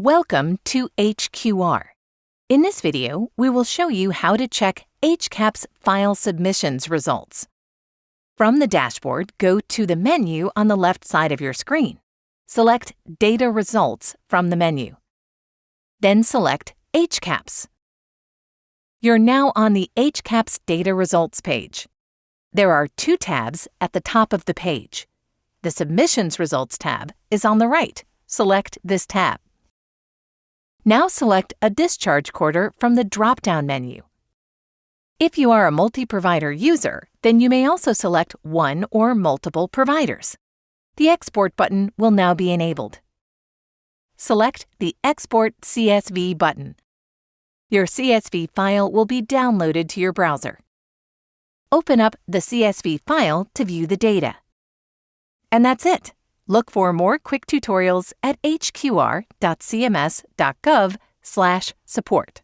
Welcome to HQR. In this video, we will show you how to check HCAHPS File Submissions results. From the dashboard, go to the menu on the left side of your screen. Select Data Results from the menu. Then select HCAHPS. You're now on the HCAHPS Data Results page. There are two tabs at the top of the page. The Submissions Results tab is on the right. Select this tab. Now select a discharge quarter from the drop-down menu. If you are a multi-provider user, then you may also select one or multiple providers. The Export button will now be enabled. Select the Export CSV button. Your CSV file will be downloaded to your browser. Open up the CSV file to view the data. And that's it. Look for more quick tutorials at hqr.cms.gov/support.